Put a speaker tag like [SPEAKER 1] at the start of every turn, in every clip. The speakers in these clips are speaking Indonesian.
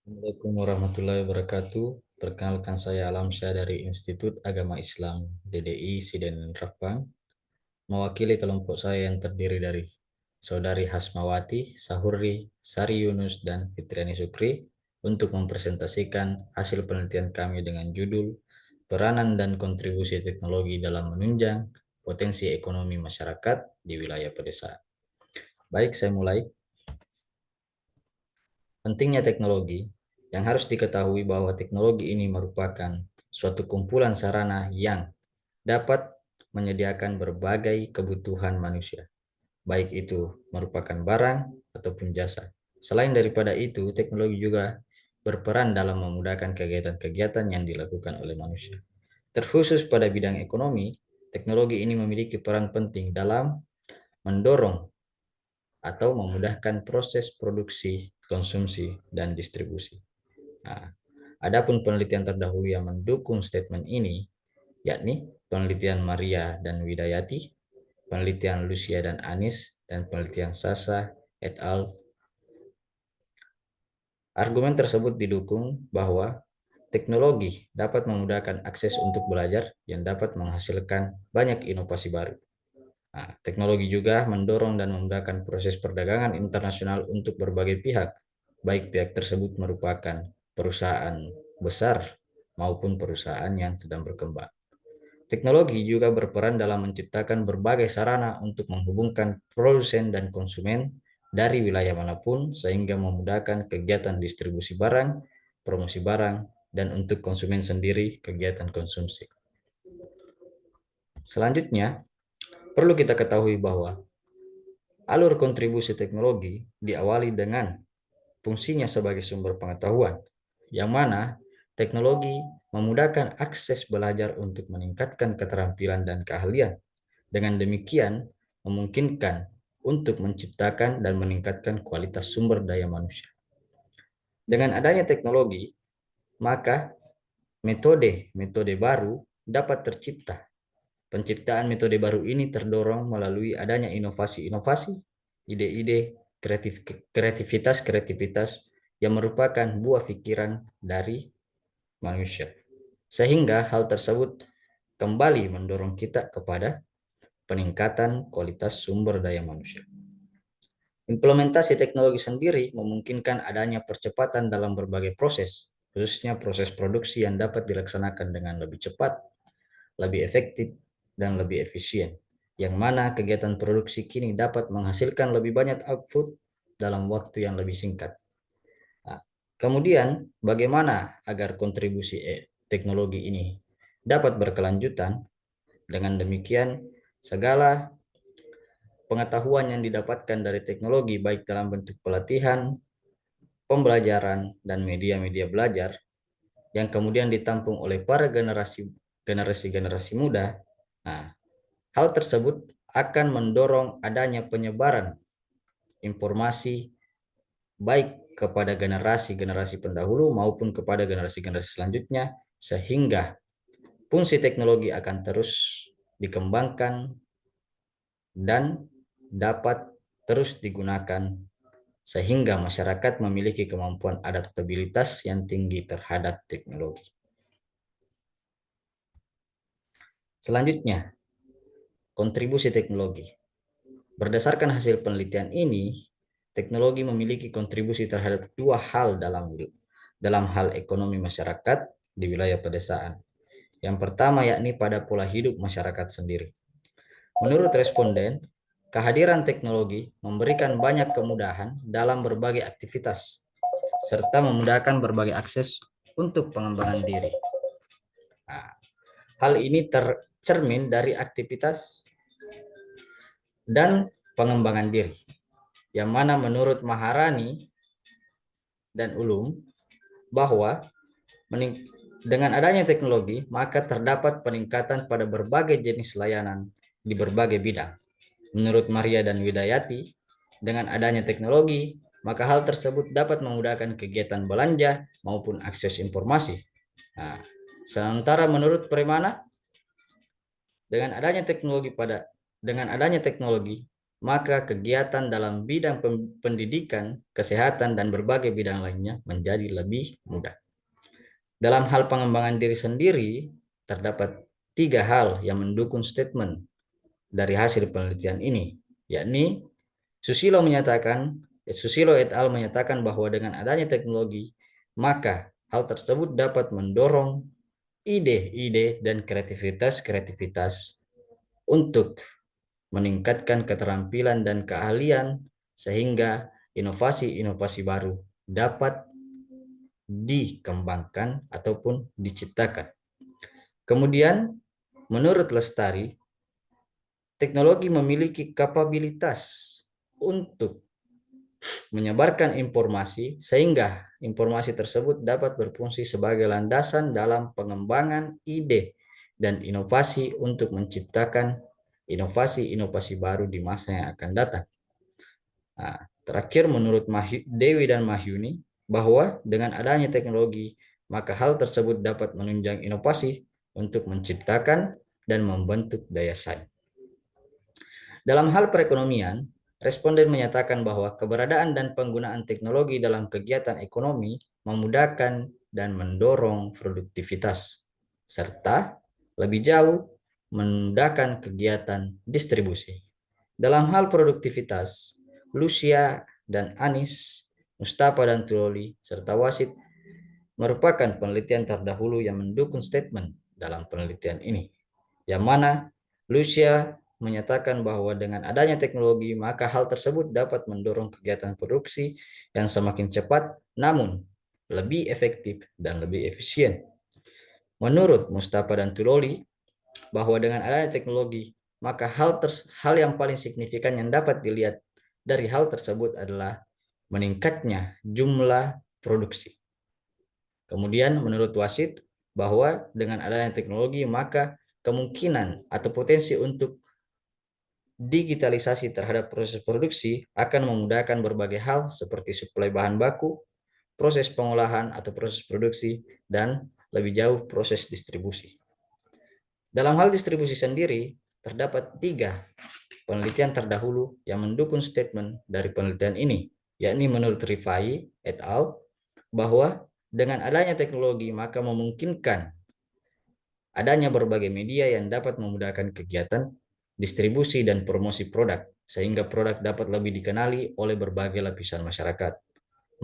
[SPEAKER 1] Assalamualaikum warahmatullahi wabarakatuh. Perkenalkan saya Alamsyah dari Institut Agama Islam DDI Siden Rapang, mewakili kelompok saya yang terdiri dari Saudari Hasmawati, Sahuri, Sari Yunus, dan Fitriani Sukri untuk mempresentasikan hasil penelitian kami dengan judul Peranan dan Kontribusi Teknologi dalam Menunjang Potensi Ekonomi Masyarakat di Wilayah Pedesaan. Baik, saya mulai. Pentingnya teknologi, yang harus diketahui bahwa teknologi ini merupakan suatu kumpulan sarana yang dapat menyediakan berbagai kebutuhan manusia, baik itu merupakan barang ataupun jasa. Selain daripada itu, teknologi juga berperan dalam memudahkan kegiatan-kegiatan yang dilakukan oleh manusia. Terkhusus pada bidang ekonomi, teknologi ini memiliki peran penting dalam mendorong atau memudahkan proses produksi, konsumsi, dan distribusi. Nah, adapun penelitian terdahulu yang mendukung statement ini, yakni penelitian Maria dan Widayati, penelitian Lucia dan Anis, dan penelitian Sasa et al. Argumen tersebut didukung bahwa teknologi dapat memudahkan akses untuk belajar yang dapat menghasilkan banyak inovasi baru. Nah, teknologi juga mendorong dan memudahkan proses perdagangan internasional untuk berbagai pihak, baik pihak tersebut merupakan perusahaan besar maupun perusahaan yang sedang berkembang. Teknologi juga berperan dalam menciptakan berbagai sarana untuk menghubungkan produsen dan konsumen dari wilayah manapun sehingga memudahkan kegiatan distribusi barang, promosi barang, dan untuk konsumen sendiri kegiatan konsumsi. Selanjutnya, perlu kita ketahui bahwa alur kontribusi teknologi diawali dengan fungsinya sebagai sumber pengetahuan, yang mana teknologi memudahkan akses belajar untuk meningkatkan keterampilan dan keahlian. Dengan demikian, memungkinkan untuk menciptakan dan meningkatkan kualitas sumber daya manusia. Dengan adanya teknologi, maka metode-metode baru dapat tercipta. Penciptaan metode baru ini terdorong melalui adanya inovasi-inovasi, ide-ide, kreativitas-kreativitas yang merupakan buah pikiran dari manusia. Sehingga hal tersebut kembali mendorong kita kepada peningkatan kualitas sumber daya manusia. Implementasi teknologi sendiri memungkinkan adanya percepatan dalam berbagai proses, khususnya proses produksi yang dapat dilaksanakan dengan lebih cepat, lebih efektif, dan lebih efisien, yang mana kegiatan produksi kini dapat menghasilkan lebih banyak output dalam waktu yang lebih singkat. Nah, kemudian, bagaimana agar kontribusi teknologi ini dapat berkelanjutan? Dengan demikian, segala pengetahuan yang didapatkan dari teknologi, baik dalam bentuk pelatihan, pembelajaran, dan media-media belajar, yang kemudian ditampung oleh para generasi muda. Nah, hal tersebut akan mendorong adanya penyebaran informasi baik kepada generasi-generasi pendahulu maupun kepada generasi-generasi selanjutnya, sehingga fungsi teknologi akan terus dikembangkan dan dapat terus digunakan sehingga masyarakat memiliki kemampuan adaptabilitas yang tinggi terhadap teknologi. Selanjutnya, kontribusi teknologi. Berdasarkan hasil penelitian ini, teknologi memiliki kontribusi terhadap dua hal dalam hal ekonomi masyarakat di wilayah pedesaan. Yang pertama yakni pada pola hidup masyarakat sendiri. Menurut responden, kehadiran teknologi memberikan banyak kemudahan dalam berbagai aktivitas, serta memudahkan berbagai akses untuk pengembangan diri. Nah, hal ini tercermin dari aktivitas dan pengembangan diri, yang mana menurut Maharani dan Ulum, bahwa dengan adanya teknologi, maka terdapat peningkatan pada berbagai jenis layanan di berbagai bidang. Menurut Maria dan Widayati, dengan adanya teknologi, maka hal tersebut dapat memudahkan kegiatan belanja maupun akses informasi. Nah, sementara menurut Premana, dengan adanya teknologi maka kegiatan dalam bidang pendidikan, kesehatan, dan berbagai bidang lainnya menjadi lebih mudah. Dalam hal pengembangan diri sendiri, terdapat 3 hal yang mendukung statement dari hasil penelitian ini, yakni Susilo et al. Menyatakan bahwa dengan adanya teknologi, maka hal tersebut dapat mendorong ide-ide dan kreativitas untuk meningkatkan keterampilan dan keahlian sehingga inovasi-inovasi baru dapat dikembangkan ataupun diciptakan. Kemudian, menurut Lestari, teknologi memiliki kapabilitas untuk menyebarkan informasi sehingga informasi tersebut dapat berfungsi sebagai landasan dalam pengembangan ide dan inovasi untuk menciptakan inovasi-inovasi baru di masa yang akan datang. Nah, terakhir menurut Dewi dan Mahyuni bahwa dengan adanya teknologi maka hal tersebut dapat menunjang inovasi untuk menciptakan dan membentuk daya saing. Dalam hal perekonomian, responden menyatakan bahwa keberadaan dan penggunaan teknologi dalam kegiatan ekonomi memudahkan dan mendorong produktivitas, serta lebih jauh memudahkan kegiatan distribusi. Dalam hal produktivitas, Lucia dan Anis, Mustafa dan Turoli, serta Wasit merupakan penelitian terdahulu yang mendukung statement dalam penelitian ini, yang mana Lucia menyatakan bahwa dengan adanya teknologi maka hal tersebut dapat mendorong kegiatan produksi yang semakin cepat namun lebih efektif dan lebih efisien. Menurut Mustafa dan Tuloli bahwa dengan adanya teknologi maka hal yang paling signifikan yang dapat dilihat dari hal tersebut adalah meningkatnya jumlah produksi. Kemudian menurut Wasit bahwa dengan adanya teknologi maka kemungkinan atau potensi untuk digitalisasi terhadap proses produksi akan memudahkan berbagai hal seperti suplai bahan baku, proses pengolahan atau proses produksi, dan lebih jauh proses distribusi. Dalam hal distribusi sendiri, terdapat 3 penelitian terdahulu yang mendukung statement dari penelitian ini, yakni menurut Rifai et al. Bahwa dengan adanya teknologi maka memungkinkan adanya berbagai media yang dapat memudahkan kegiatan distribusi dan promosi produk, sehingga produk dapat lebih dikenali oleh berbagai lapisan masyarakat.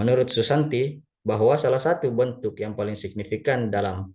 [SPEAKER 1] Menurut Susanti, bahwa salah satu bentuk yang paling signifikan dalam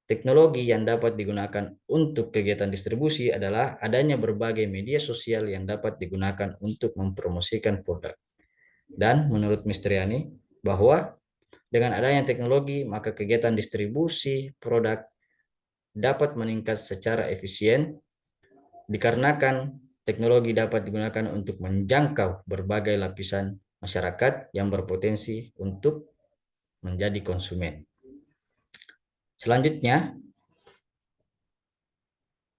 [SPEAKER 1] teknologi yang dapat digunakan untuk kegiatan distribusi adalah adanya berbagai media sosial yang dapat digunakan untuk mempromosikan produk. Dan menurut Mistriani, bahwa dengan adanya teknologi, maka kegiatan distribusi produk dapat meningkat secara efisien dikarenakan teknologi dapat digunakan untuk menjangkau berbagai lapisan masyarakat yang berpotensi untuk menjadi konsumen. Selanjutnya,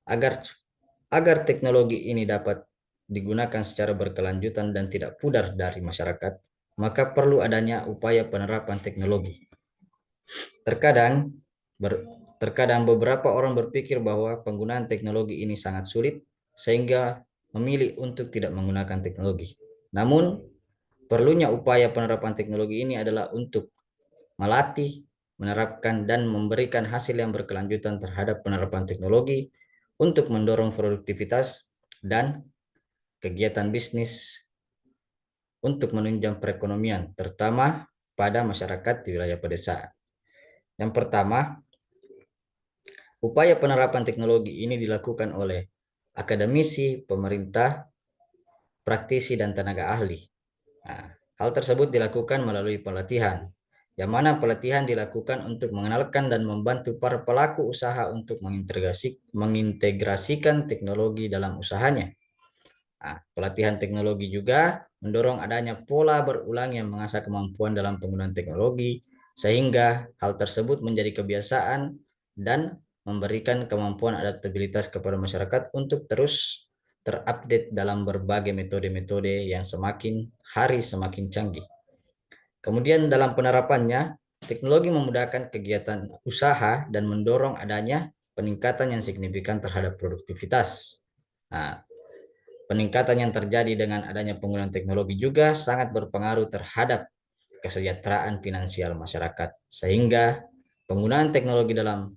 [SPEAKER 1] agar teknologi ini dapat digunakan secara berkelanjutan dan tidak pudar dari masyarakat, maka perlu adanya upaya penerapan teknologi. Terkadang beberapa orang berpikir bahwa penggunaan teknologi ini sangat sulit sehingga memilih untuk tidak menggunakan teknologi. Namun, perlunya upaya penerapan teknologi ini adalah untuk melatih, menerapkan, dan memberikan hasil yang berkelanjutan terhadap penerapan teknologi untuk mendorong produktivitas dan kegiatan bisnis untuk menunjang perekonomian, terutama pada masyarakat di wilayah pedesaan. Yang pertama, upaya penerapan teknologi ini dilakukan oleh akademisi, pemerintah, praktisi, dan tenaga ahli. Nah, hal tersebut dilakukan melalui pelatihan, yang mana pelatihan dilakukan untuk mengenalkan dan membantu para pelaku usaha untuk mengintegrasikan teknologi dalam usahanya. Nah, pelatihan teknologi juga mendorong adanya pola berulang yang mengasah kemampuan dalam penggunaan teknologi, sehingga hal tersebut menjadi kebiasaan dan memberikan kemampuan adaptabilitas kepada masyarakat untuk terus terupdate dalam berbagai metode-metode yang semakin hari semakin canggih. Kemudian dalam penerapannya, teknologi memudahkan kegiatan usaha dan mendorong adanya peningkatan yang signifikan terhadap produktivitas. Nah, Peningkatan yang terjadi dengan adanya penggunaan teknologi juga sangat berpengaruh terhadap kesejahteraan finansial masyarakat, sehingga penggunaan teknologi dalam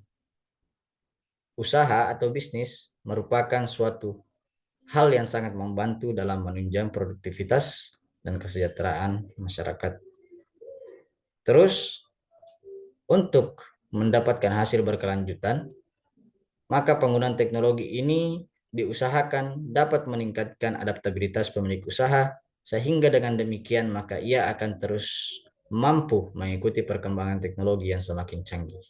[SPEAKER 1] usaha atau bisnis merupakan suatu hal yang sangat membantu dalam menunjang produktivitas dan kesejahteraan masyarakat. Terus, untuk mendapatkan hasil berkelanjutan, maka penggunaan teknologi ini diusahakan dapat meningkatkan adaptabilitas pemilik usaha, sehingga dengan demikian maka ia akan terus mampu mengikuti perkembangan teknologi yang semakin canggih.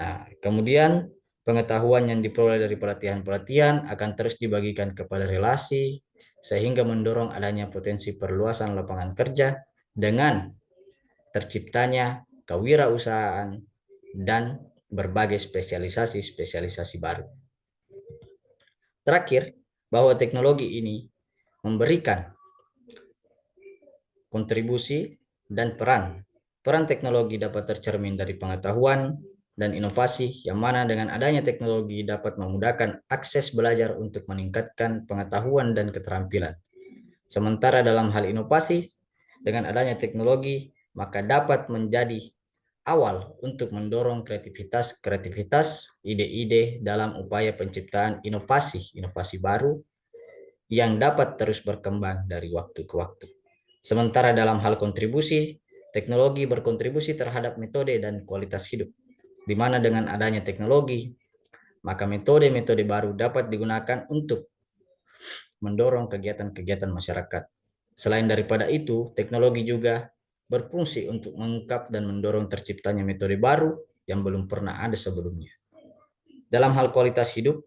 [SPEAKER 1] Nah, kemudian pengetahuan yang diperoleh dari pelatihan-pelatihan akan terus dibagikan kepada relasi, sehingga mendorong adanya potensi perluasan lapangan kerja dengan terciptanya kewirausahaan dan berbagai spesialisasi-spesialisasi baru. Terakhir, bahwa teknologi ini memberikan kontribusi dan peran. Peran teknologi dapat tercermin dari pengetahuan dan inovasi, yang mana dengan adanya teknologi dapat memudahkan akses belajar untuk meningkatkan pengetahuan dan keterampilan. Sementara dalam hal inovasi, dengan adanya teknologi, maka dapat menjadi awal untuk mendorong kreativitas, ide-ide dalam upaya penciptaan inovasi baru yang dapat terus berkembang dari waktu ke waktu. Sementara dalam hal kontribusi, teknologi berkontribusi terhadap metode dan kualitas hidup, di mana dengan adanya teknologi, maka metode-metode baru dapat digunakan untuk mendorong kegiatan-kegiatan masyarakat. Selain daripada itu, teknologi juga berfungsi untuk mengungkap dan mendorong terciptanya metode baru yang belum pernah ada sebelumnya. Dalam hal kualitas hidup,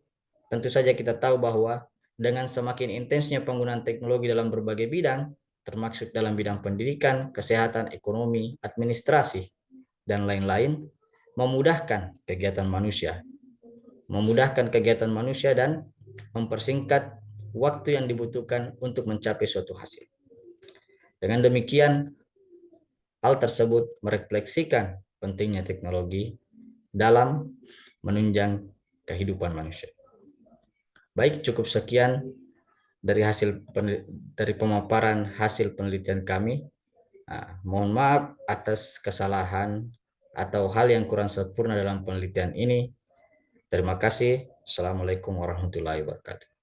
[SPEAKER 1] tentu saja kita tahu bahwa dengan semakin intensnya penggunaan teknologi dalam berbagai bidang, termasuk dalam bidang pendidikan, kesehatan, ekonomi, administrasi, dan lain-lain, memudahkan kegiatan manusia. Memudahkan kegiatan manusia dan mempersingkat waktu yang dibutuhkan untuk mencapai suatu hasil. Dengan demikian, hal tersebut merefleksikan pentingnya teknologi dalam menunjang kehidupan manusia. Baik, cukup sekian dari pemaparan hasil penelitian kami. Mohon maaf atas kesalahan atau hal yang kurang sempurna dalam penelitian ini. Terima kasih. Assalamualaikum warahmatullahi wabarakatuh.